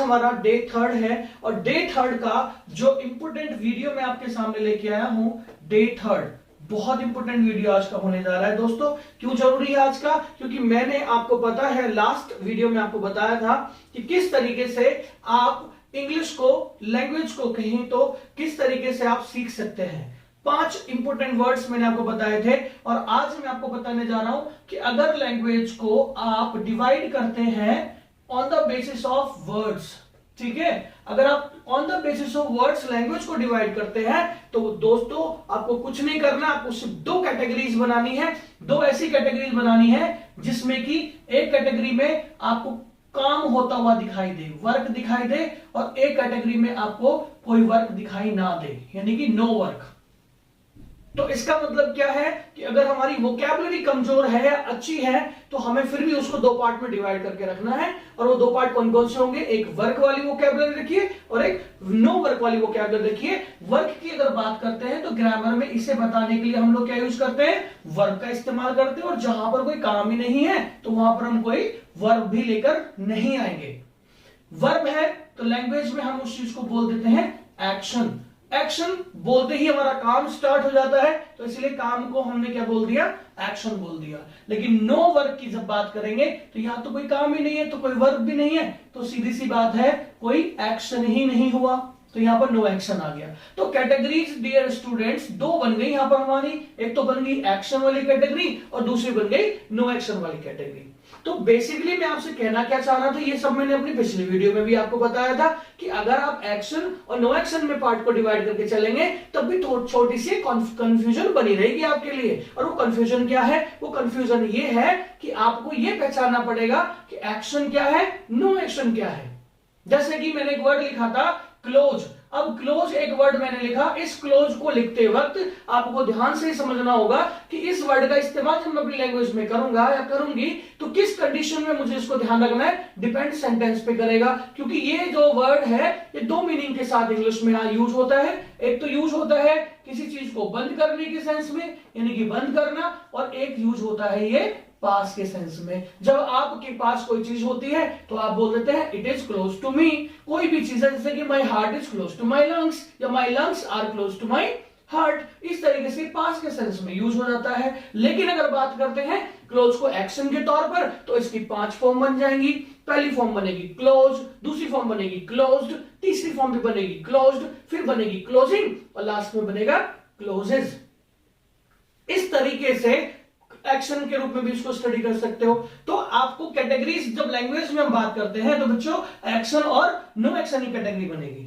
हमारा डे 3 है और डे 3 का जो इंपोर्टेंट वीडियो मैं आपके सामने लेके आया हूं, डे 3 बहुत इंपोर्टेंट वीडियो आज का होने जा रहा है दोस्तों। क्यों जरूरी है आज का? क्योंकि मैंने आपको पता है लास्ट वीडियो में आपको बताया था कि किस तरीके से आप इंग्लिश को, लैंग्वेज को कहीं तो किस तरीके से आप सीख सकते हैं। 5 इंपोर्टेंट वर्ड्स मैंने आपको बताए थे और आज मैं आपको बताने जा रहा हूं कि अगर लैंग्वेज को आप डिवाइड करते हैं on the basis of words, ठीक है, अगर आप on the basis of words language को डिवाइड करते हैं तो दोस्तों आपको कुछ नहीं करना, आपको सिर्फ 2 कैटेगरीज बनानी है। 2 ऐसी कैटेगरीज बनानी है जिसमें कि एक कैटेगरी में आपको काम होता हुआ दिखाई दे, वर्क दिखाई दे, और एक कैटेगरी में आपको कोई वर्क दिखाई ना दे, यानी कि नो वर्क। तो इसका मतलब क्या है कि अगर हमारी वोकैबुलरी कमजोर है या अच्छी है तो हमें फिर भी उसको 2 पार्ट में डिवाइड करके रखना है। और वो 2 पार्ट कौन कौन से होंगे? एक वर्क वाली वोकैबुलरी रखिए और एक नो वर्क वाली वोकैबुलरी रखिए। वर्क की अगर बात करते हैं तो ग्रामर में इसे बताने के लिए हम लोग क्या यूज करते हैं? वर्ब का इस्तेमाल करते हैं। और जहां पर कोई काम ही नहीं है तो वहां पर हम कोई वर्ब भी लेकर नहीं आएंगे। वर्ब है तो लैंग्वेज में हम उस चीज को बोल देते हैं एक्शन। एक्शन बोलते ही हमारा काम स्टार्ट हो जाता है, तो इसलिए काम को हमने क्या बोल दिया? एक्शन बोल दिया। लेकिन नो वर्क की जब बात करेंगे तो यहां तो कोई काम ही नहीं है, तो कोई वर्क भी नहीं है, तो सीधी सी बात है कोई एक्शन ही नहीं हुआ, तो यहां पर नो एक्शन आ गया। तो कैटेगरीज डियर स्टूडेंट्स 2 बन गई यहां पर हमारी। एक तो बन गई एक्शन वाली कैटेगरी और दूसरी बन गई नो एक्शन वाली कैटेगरी। तो बेसिकली मैं आपसे कहना क्या चाह रहा था, ये सब मैंने अपनी पिछली वीडियो में भी आपको बताया था कि अगर आप एक्शन और नो एक्शन में पार्ट को डिवाइड करके चलेंगे तब भी छोटी सी कंफ्यूजन बनी रहेगी आपके लिए। और वो कंफ्यूजन क्या है? वो कंफ्यूजन ये है कि आपको ये पहचानना पड़ेगा कि एक्शन क्या है, नो एक्शन क्या है। जैसे कि मैंने एक वर्ड लिखा था क्लोज। अब क्लोज एक वर्ड मैंने लिखा, इस क्लोज को लिखते वक्त आपको ध्यान से समझना होगा कि इस वर्ड का इस्तेमाल जब मैं अपनी लैंग्वेज में करूंगा या करूंगी तो किस कंडीशन में मुझे इसको ध्यान रखना है, डिपेंड सेंटेंस पे करेगा। क्योंकि ये जो वर्ड है ये 2 मीनिंग के साथ इंग्लिश में यूज होता है। एक तो यूज होता है किसी चीज को बंद करने के सेंस में, यानी कि बंद करना, और एक यूज होता है ये पास के सेंस में। जब आपके पास कोई चीज होती है तो आप बोल देते हैं it is close to me. कोई भी चीज है जैसे कि my heart is close to my lungs या my lungs are close to my heart, इस तरीके से पास के सेंस में यूज हो जाता है। लेकिन अगर बात करते हैं क्लोज को एक्शन के तौर पर तो इसकी 5 फॉर्म बन जाएंगी। पहली फॉर्म बनेगी क्लोज, दूसरी फॉर्म बनेगी क्लोज्ड, तीसरी फॉर्म भी बनेगी क्लोज्ड, फिर बनेगी क्लोजिंग और लास्ट में बनेगा क्लोजेस। इस तरीके से एक्शन के रूप में भी इसको स्टडी कर सकते हो। तो आपको कैटेगरीज जब लैंग्वेज में हम बात करते हैं तो बच्चों एक्शन और नो एक्शन की कैटेगरी बनेगी।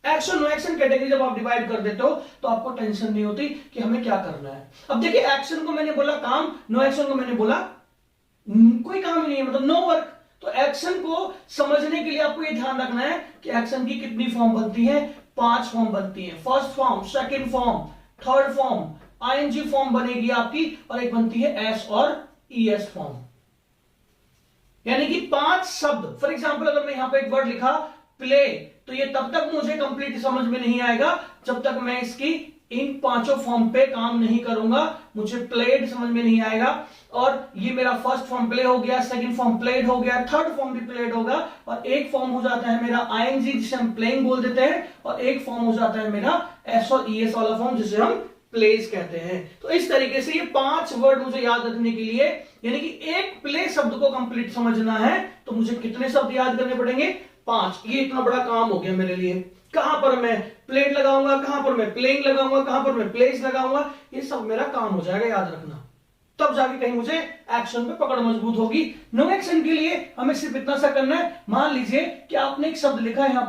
एक्शन नो एक्शन कैटेगरी जब आप डिवाइड कर देते हो तो आपको टेंशन नहीं होती कि हमें क्या करना है। अब देखिए एक्शन को मैंने बोला काम, नो एक्शन को मैंने बोला कोई काम ही नहीं है, मतलब नो वर्क। तो एक्शन को समझने के लिए आपको यह ध्यान रखना है कि एक्शन की कितनी फॉर्म बनती है? 5 फॉर्म बनती है। First form, second form, third form, ING form बनेगी आपकी, और एक बनती है एस और ईएस फॉर्म, यानी कि 5 शब्द। फॉर एग्जांपल अगर मैं यहां पे एक वर्ड लिखा प्ले, तो ये तब तक मुझे कंप्लीट समझ में नहीं आएगा जब तक मैं इसकी इन 5 फॉर्म पे काम नहीं करूंगा। मुझे प्लेड समझ में नहीं आएगा। और ये मेरा फर्स्ट फॉर्म प्ले हो गया, सेकंड फॉर्म प्लेड हो गया, थर्ड फॉर्म भी प्लेड होगा, और एक फॉर्म हो जाता है मेरा आईएनजी जिसे हम प्लेइंग बोल देते हैं, और एक फॉर्म हो जाता है मेरा एस और ईएस वाला फॉर्म जिसे हम प्लेस कहते हैं। तो इस तरीके से ये 5 वर्ड मुझे याद रखने के लिए, यानी कि एक प्ले शब्द को कंप्लीट समझना है तो मुझे कितने शब्द याद करने पड़ेंगे? 5। ये इतना बड़ा काम हो गया मेरे लिए। कहां पर मैं प्लेट लगाऊंगा, कहां पर मैं प्लेइंग लगाऊंगा, कहां पर मैं प्लेस लगाऊंगा, ये सब मेरा काम हो जाएगा याद रखना। तब जाके कहीं मुझे एक्शन पे पकड़ मजबूत होगी। नो एक्शन के लिए हमें सिर्फ इतना सा करना है। मान लीजिए कि आपने एक शब्द लिखा यहां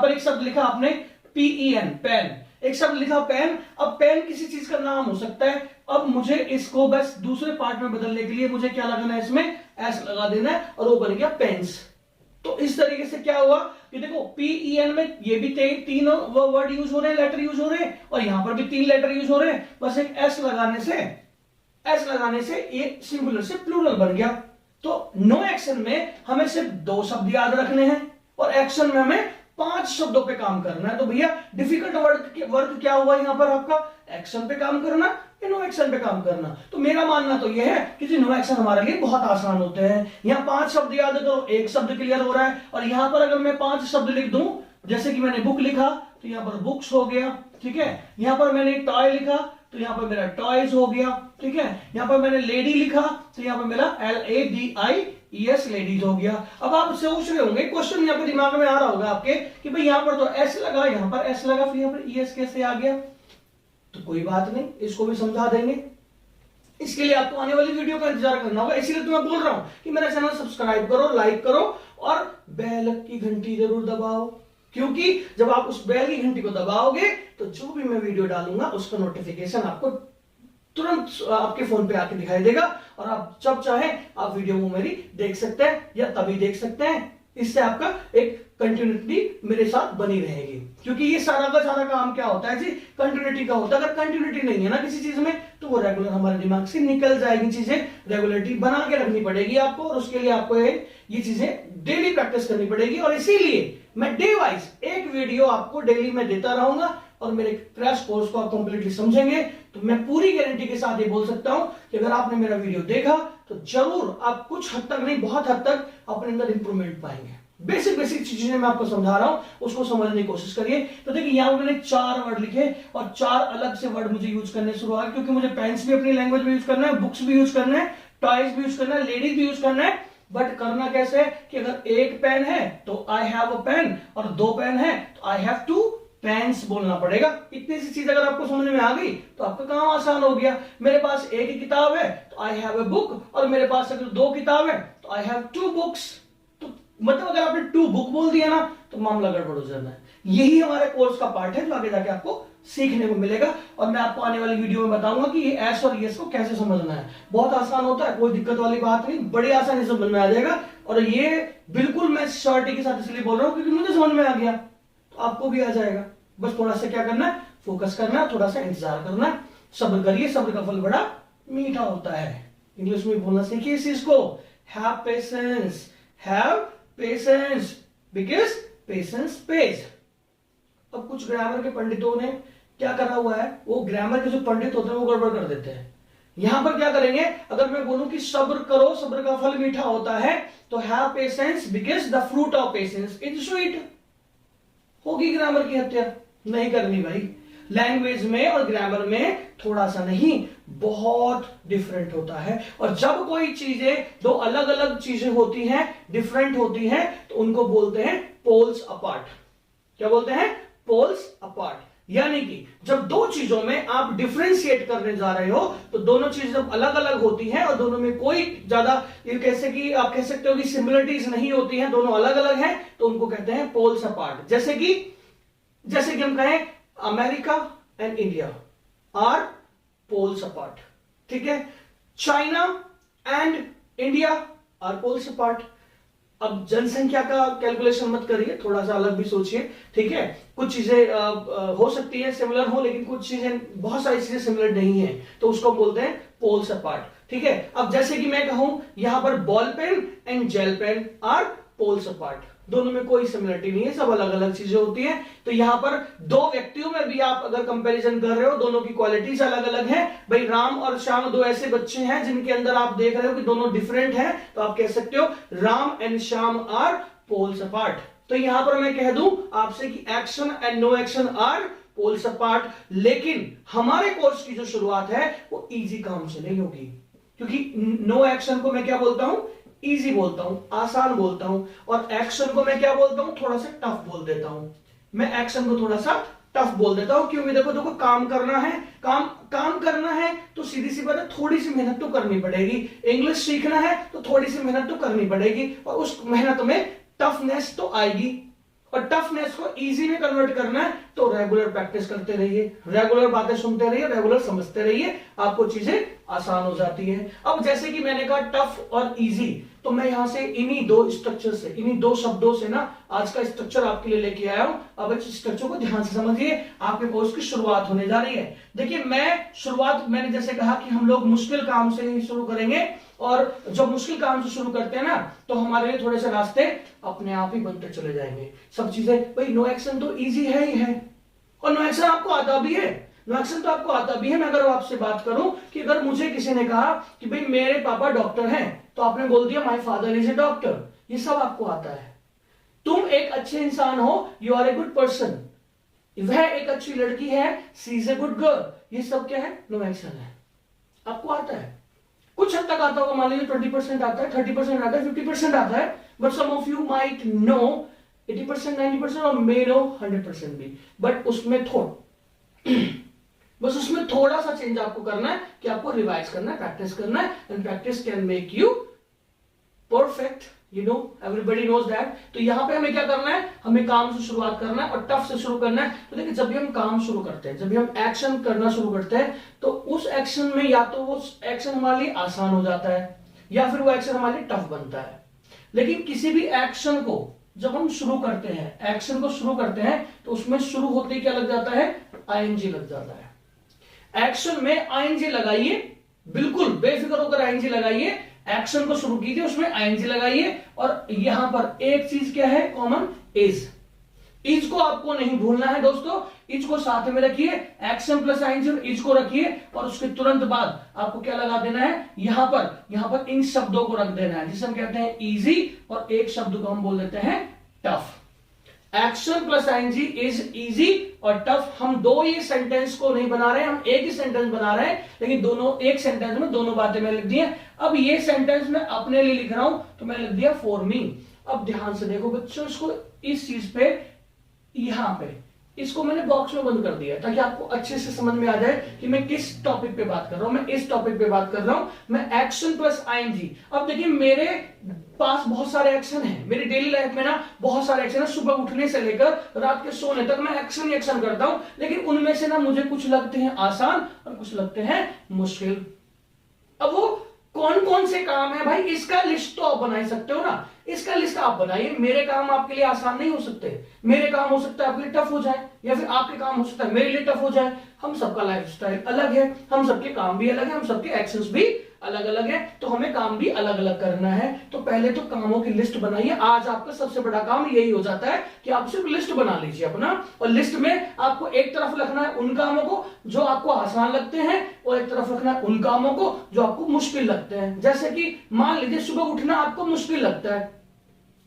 पर एक शब्द लिखा आपने PEN, पेन। एक शब्द लिखा पेन। अब पेन किसी चीज का नाम हो सकता है। अब मुझे इसको बस दूसरे पार्ट में बदलने के लिए मुझे क्या लगाना है? इसमें एस लगा देना है और वो बन गया पेन्स। तो इस तरीके से क्या हुआ कि देखो PEN में ये भी 3 वर्ड यूज हो रहे हैं, लेटर यूज हो रहे हैं, और यहां पर भी 3 लेटर यूज हो रहे हैं। बस एक एस लगाने से ये सिंगुलर से प्लूरल बन गया। तो नो एक्शन में हमें सिर्फ 2 शब्द याद रखने हैं और एक्शन में हमें 5 शब्दों पे काम करना है। तो भैया डिफिकल्ट वर्क क्या हुआ यहां पर आपका? एक्शन पे काम करना या नो एक्शन पे काम करना। तो मेरा मानना तो यह है कि जी नो एक्शन हमारे लिए बहुत आसान होते हैं। यहां 5 शब्द याद करो, एक शब्द क्लियर हो रहा है। और यहां पर अगर मैं 5 शब्द लिख दूं, जैसे कि मैंने बुक लिखा तो यहां पर बुक्स हो गया, ठीक है। यहां पर मैंने टॉय लिखा तो यहां पर मेरा टॉयज हो गया, ठीक है। यहां पर मैंने लेडी लिखा तो यहां पर मेरा LADIES लेडीज हो गया। अब आप सोच रहे होंगे, क्वेश्चन यहां पर दिमाग में आ रहा होगा आपके कि भाई यहां पर तो S लगा, यहां पर S लगा, फिर यहां पर ES कैसे आ गया? तो कोई बात नहीं, इसको भी समझा देंगे। इसके लिए आपको आने वाली वीडियो का इंतजार करना होगा। इसीलिए तो मैं बोल रहा हूं कि मेरा चैनल सब्सक्राइब करो, लाइक करो और बेल की घंटी जरूर दबाओ, क्योंकि जब आप उस बेल की घंटी को दबाओगे तो जो भी मैं वीडियो डालूंगा उसका नोटिफिकेशन आपको तुरंत आपके फोन पे आके दिखाई देगा और आप जब चाहे आप वीडियो को मेरी देख सकते हैं या तभी देख सकते हैं। इससे आपका एक कंटिन्यूटी मेरे साथ बनी रहेगी, क्योंकि ये सारा का सारा काम क्या होता है जी? कंटिन्यूटी का होता है। अगर कंटिन्यूटी नहीं है ना किसी चीज में तो वो रेगुलर हमारे दिमाग से निकल जाएगी चीजें। रेगुलरिटी बना के रखनी पड़ेगी आपको और उसके लिए आपको ये चीजें डेली प्रैक्टिस करनी पड़ेगी। और इसीलिए मैं डे वाइज एक वीडियो आपको डेली में देता रहूंगा और मेरे क्रैश कोर्स को आप कंप्लीटली समझेंगे तो मैं पूरी गारंटी के साथ ये बोल सकता हूं कि अगर आपने मेरा वीडियो देखा तो जरूर आप कुछ हद तक नहीं, बहुत हद तक अपने अंदर इंप्रूवमेंट पाएंगे। बेसिक चीजें मैं आपको समझा रहा हूं, उसको समझने की कोशिश करिए। तो देखिए यहां पर मैंने 4 वर्ड लिखे और 4 अलग से वर्ड मुझे यूज करने शुरू हुआ, क्योंकि मुझे पेन्स भी अपनी लैंग्वेज में यूज करना है, बुक्स भी यूज करना है, टॉयज भी यूज करना है, लेडीज भी यूज करना है। बट करना कैसे है कि अगर एक पेन है तो आई हैव अ पेन और 2 पेन है तो आई हैव 2 पेन्स बोलना पड़ेगा। इतनी सी चीज अगर आपको समझ में आ गई तो आपका काम आसान हो गया। मेरे पास एक ही किताब है तो आई हैव अ बुक, और मेरे पास अगर 2 किताब है तो आई हैव 2 बुक्स। तो मतलब अगर आपने 2 बुक बोल दिया ना तो मामला गड़बड़ हो जाना है। यही हमारे कोर्स का पार्ट है जो आगे जाके आपको सीखने को मिलेगा। और मैं आपको आने वाली वीडियो में बताऊंगा कि ये एस और यस को कैसे समझना है। बहुत आसान होता है, कोई दिक्कत वाली बात नहीं, बड़ी आसानी से समझ में आ जाएगा। और ये बिल्कुल मैं श्योरिटी के साथ इसलिए बोल रहा हूं क्योंकि मुझे समझ में आ गया तो आपको भी आ जाएगा। बस थोड़ा सा क्या करना है, फोकस करना है, थोड़ा सा इंतजार करना है, सब्र करिए, सब्र का फल बड़ा मीठा होता है। इंग्लिश में बोलना सीखिए इस चीज को, have patience because patience page. अब कुछ ग्रामर के पंडितों ने क्या करा हुआ है, वो ग्रामर के जो पंडित होते हैं वो गड़बड़ कर देते हैं। यहां पर क्या करेंगे, अगर मैं बोलूं कि सब्र करो, सब्र का फल मीठा होता है, तो have patience because the fruit of patience is sweet. होगी ग्रामर की हत्या? नहीं करनी भाई। लैंग्वेज में और ग्रामर में थोड़ा सा नहीं, बहुत डिफरेंट होता है। और जब कोई चीजें, 2 अलग अलग चीजें होती हैं, डिफरेंट होती हैं, तो उनको बोलते हैं पोल्स अपार्ट। क्या बोलते हैं? Poles apart. यानी कि जब 2 चीजों में आप डिफरेंशिएट करने जा रहे हो तो दोनों चीजें जब अलग अलग होती हैं और दोनों में कोई ज्यादा, ये कैसे कि आप कह सकते हो कि सिमिलरिटीज नहीं होती हैं, दोनों अलग अलग हैं, तो उनको कहते हैं पोल्स अपार्ट। जैसे कि हम कहें America and India are poles apart, ठीक है। China and India are poles apart. अब जनसंख्या का कैलकुलेशन मत करिए, थोड़ा सा अलग भी सोचिए, ठीक है। कुछ चीजें हो सकती है सिमिलर हो, लेकिन कुछ चीजें, बहुत सारी चीजें सिमिलर नहीं है, तो उसको बोलते हैं पोल्स अपार्ट, ठीक है। अब जैसे कि मैं कहूं यहां पर ball pen and gel pen are poles apart, दोनों में कोई सिमिलरिटी नहीं है, सब अलग अलग चीजें होती हैं। तो यहां पर 2 व्यक्तियों में भी आप अगर कंपैरिजन कर रहे हो, दोनों की क्वालिटीज अलग अलग हैं। भाई राम और श्याम 2 ऐसे बच्चे हैं जिनके अंदर आप देख रहे हो कि दोनों डिफरेंट हैं, तो आप कह सकते हो Ram and Shyam are poles apart. तो यहां पर मैं कह दूं आपसे कि action and no action are poles apart. लेकिन हमारे कोर्स की जो शुरुआत है वो इजी काम से नहीं होगी, क्योंकि नो एक्शन को मैं क्या बोलता हूं, इजी बोलता हूं, आसान बोलता हूं, और एक्शन को मैं क्या बोलता हूं, थोड़ा सा टफ बोल देता हूं। मैं एक्शन को थोड़ा सा टफ बोल देता हूं, क्योंकि देखो काम करना है, काम करना है तो सीधी सी बात है, थोड़ी सी मेहनत तो करनी पड़ेगी। इंग्लिश सीखना है तो थोड़ी सी मेहनत तो करनी पड़ेगी, और उस मेहनत में टफनेस तो आएगी। और टफनेस को इजी में कन्वर्ट करना है तो रेगुलर प्रैक्टिस करते रहिए, रेगुलर बातें सुनते रहिए, रेगुलर समझते रहिए, आपको चीजें आसान हो जाती है। अब जैसे कि मैंने कहा टफ और इजी, तो मैं यहां से इन्हीं 2 स्ट्रक्चर से, इन्हीं 2 शब्दों से ना आज का स्ट्रक्चर आपके लिए लेके आया हूं। अब इस स्ट्रक्चर को ध्यान से समझिए, आपके कोर्स की शुरुआत होने जा रही है। देखिए मैंने जैसे कहा कि हम लोग मुश्किल काम से ही शुरू करेंगे, और जब मुश्किल काम से शुरू करते हैं ना तो हमारे लिए थोड़े से रास्ते अपने आप ही बनते चले जाएंगे। सब चीजें भाई नो एक्शन तो इजी है ही है, और नो एक्शन आपको आता भी है, नो एक्शन तो आपको आता भी है। मैं अगर आपसे बात करूं कि अगर मुझे किसी ने कहा कि भाई मेरे पापा डॉक्टर हैं, तो आपने बोल दिया my father is a doctor, ये सब आपको आता है। तुम एक अच्छे इंसान हो, you are a good person, वह एक अच्छी लड़की है, she is a good girl, ये सब क्या है? नो एक्शन है। आपको आता है, कुछ हद तक आता होगा, मान लीजिए 20% आता है, 30% आता है, 50% आता है, but some of you might know 80%, 90% और मे नो 100% भी, बट उसमें बस उसमें थोड़ा सा चेंज आपको करना है कि आपको रिवाइज करना है, प्रैक्टिस करना है, and practice can make you perfect, you know, everybody knows that. तो यहां पे हमें क्या करना है? हमें काम से शुरुआत करना है और टफ से शुरू करना है। तो देखिए, जब भी हम काम शुरू करते हैं, जब भी हम एक्शन करना शुरू करते हैं, तो उस एक्शन में या तो वो एक्शन हमारे लिए आसान हो जाता है या फिर वो एक्शन हमारे लिए टफ बनता है। लेकिन किसी भी एक्शन को जब हम शुरू करते हैं, एक्शन को शुरू करते हैं, तो उसमें शुरू होते ही क्या लग जाता है? आईएनजी लग जाता है। एक्शन में आईएनजी लगाइए, बिल्कुल बेफिक्र होकर आईएनजी लगाइए, एक्शन को शुरू कीजिए, उसमें आईएनजी लगाइए, और यहां पर एक चीज क्या है कॉमन? इज। इज को आपको नहीं भूलना है दोस्तों, इज को साथ में रखिए, एक्शन प्लस आईएनजी और इज को रखिए, और उसके तुरंत बाद आपको क्या लगा देना है? यहां पर इन शब्दों को रख देना है, जिसे हम कहते हैं इजी, और एक शब्द को हम बोल देते हैं tough. Action plus ING is easy और टफ। हम दो ही सेंटेंस को नहीं बना रहे हैं, हम एक ही सेंटेंस बना रहे हैं, लेकिन दोनों एक सेंटेंस में दोनों बातें मैंने लिख दी हैं। अब ये सेंटेंस मैं अपने लिए लिख रहा हूं, तो मैंने लिख दिया फॉर मी। अब ध्यान से देखो बच्चों, इसको इस चीज पे, यहां पे इसको मैंने बॉक्स में बंद कर दिया ताकि आपको अच्छे से समझ में आ जाए कि मैं किस टॉपिक पे बात कर रहा हूं। मैं इस टॉपिक पे बात कर रहा हूं, मैं एक्शन प्लस आईएनजी। अब देखिए, मेरे पास बहुत सारे एक्शन हैं, मेरी डेली लाइफ में ना बहुत सारे एक्शन है। सुबह उठने से लेकर रात के सोने तक मैं एक्शन ही एक्शन करता हूं, लेकिन उनमें से ना मुझे कुछ लगते हैं आसान और कुछ लगते हैं मुश्किल। अब वो कौन कौन से काम है भाई, इसका लिस्ट तो आप बना ही सकते हो ना, इसका लिस्ट आप बनाइए। मेरे काम आपके लिए आसान नहीं हो सकते, मेरे काम हो सकता है आपके लिए टफ हो जाए, या फिर आपके काम हो सकता है मेरे लिए टफ हो जाए। हम सबका लाइफस्टाइल अलग है, हम सबके काम भी अलग है, हम सबके एक्शंस भी अलग अलग है, तो हमें काम भी अलग अलग करना है। तो पहले तो कामों की लिस्ट बनाइए। आज आपका सबसे बड़ा काम यही हो जाता है कि आप सिर्फ लिस्ट बना लीजिए अपना, और लिस्ट में आपको एक तरफ रखना है उन कामों को जो आपको आसान लगते हैं, और एक तरफ रखना है उन कामों को जो आपको मुश्किल लगते हैं। जैसे कि मान लीजिए सुबह उठना आपको मुश्किल लगता है,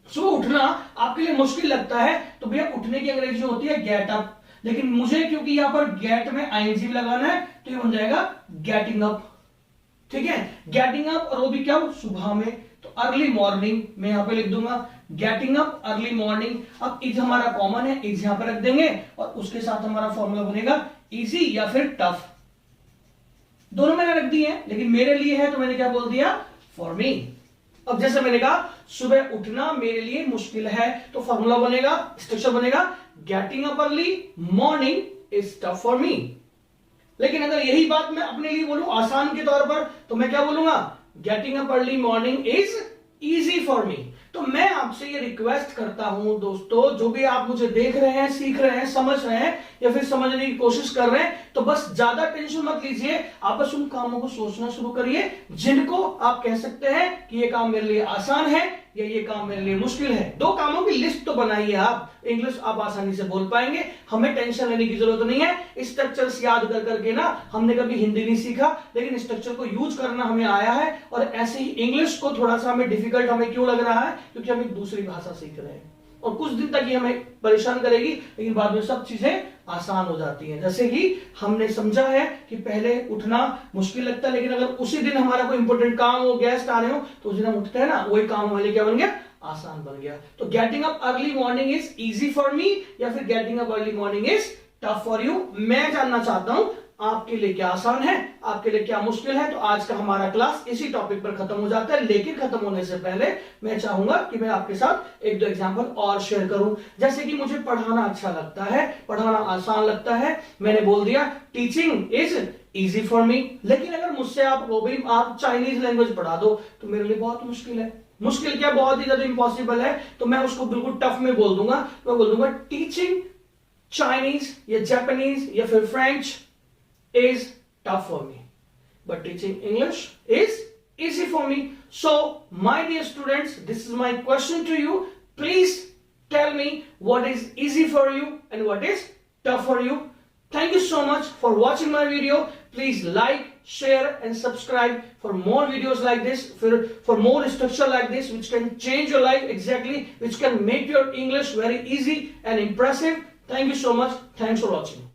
सुबह उठना आपके लिए मुश्किल लगता है, तो भैया उठने की अंग्रेजी होती है गेट अप, लेकिन मुझे क्योंकि यहां पर गेट में आईएनजी लगाना है, तो ये बन जाएगा गेटिंग अप। ठीक है, गेटिंग अप, और वो भी क्या हो? सुबह में, तो अर्ली मॉर्निंग मैं यहां पे लिख दूंगा गेटिंग अप अर्ली मॉर्निंग। अब इज हमारा कॉमन है, इज यहां पर रख देंगे, और उसके साथ हमारा फॉर्मूला बनेगा इजी या फिर टफ। दोनों मैंने रख दिए हैं, लेकिन मेरे लिए है तो मैंने क्या बोल दिया? For me. अब जैसे मैंने कहा सुबह उठना मेरे लिए मुश्किल है, तो फॉर्मूला बनेगा, स्ट्रक्चर बनेगा getting up early morning is tough for me. लेकिन अगर यही बात मैं अपने लिए बोलूं आसान के तौर पर, तो मैं क्या बोलूंगा? Getting up early morning is easy for me. तो मैं आपसे ये रिक्वेस्ट करता हूं दोस्तों, जो भी आप मुझे देख रहे हैं, सीख रहे हैं, समझ रहे हैं, या फिर समझने की कोशिश कर रहे हैं, तो बस ज्यादा टेंशन मत लीजिए। आप बस उन कामों को सोचना शुरू करिए जिनको आप कह सकते हैं कि ये काम मेरे लिए आसान है या ये काम मेरे लिए मुश्किल है। दो कामों की लिस्ट तो बनाइए आप, इंग्लिश आप आसानी से बोल पाएंगे, हमें टेंशन लेने की जरूरत नहीं है। स्ट्रक्चर्स याद कर करके ना, हमने कभी हिंदी नहीं सीखा, लेकिन स्ट्रक्चर को यूज करना हमें आया है। और ऐसे ही इंग्लिश को थोड़ा सा हमें डिफिकल्ट हमें क्यों लग रहा है? क्योंकि हम एक दूसरी भाषा सीख रहे हैं, और कुछ दिन तक ये हमें परेशान करेगी, लेकिन बाद में सब चीजें आसान हो जाती हैं। जैसे कि हमने समझा है कि पहले उठना मुश्किल लगता है, लेकिन अगर उसी दिन हमारा कोई इंपॉर्टेंट काम हो, गेस्ट आ रहे हो, तो उस दिन हम उठते हैं ना, वही काम हमारे क्या बन गया? आसान बन गया। तो getting up early morning is easy for me, या फिर getting up early morning is tough for you. मैं जानना चाहता हूं आपके लिए क्या आसान है, आपके लिए क्या मुश्किल है। तो आज का हमारा क्लास इसी टॉपिक पर खत्म हो जाता है, लेकिन खत्म होने से पहले मैं चाहूंगा कि मैं आपके साथ एक दो एग्जांपल और शेयर करूं। जैसे कि मुझे पढ़ाना अच्छा लगता है, पढ़ाना आसान लगता है, मैंने बोल दिया teaching is easy for me. लेकिन अगर मुझसे आप चाइनीज लैंग्वेज पढ़ा दो, तो मेरे लिए बहुत मुश्किल है। मुश्किल क्या, बहुत ही ज्यादा इम्पॉसिबल है, तो मैं उसको बिल्कुल टफ में बोल दूंगा। मैं बोल दूंगा टीचिंग चाइनीज या जापानीज या फिर French is tough for me, but teaching English is easy for me. So, my dear students, this is my question to you. Please tell me what is easy for you and what is tough for you. Thank you so much for watching my video. Please like, share and subscribe for more videos like this, for more structure like this, which can change your life exactly, which can make your English very easy and impressive. Thank you so much. Thanks for watching.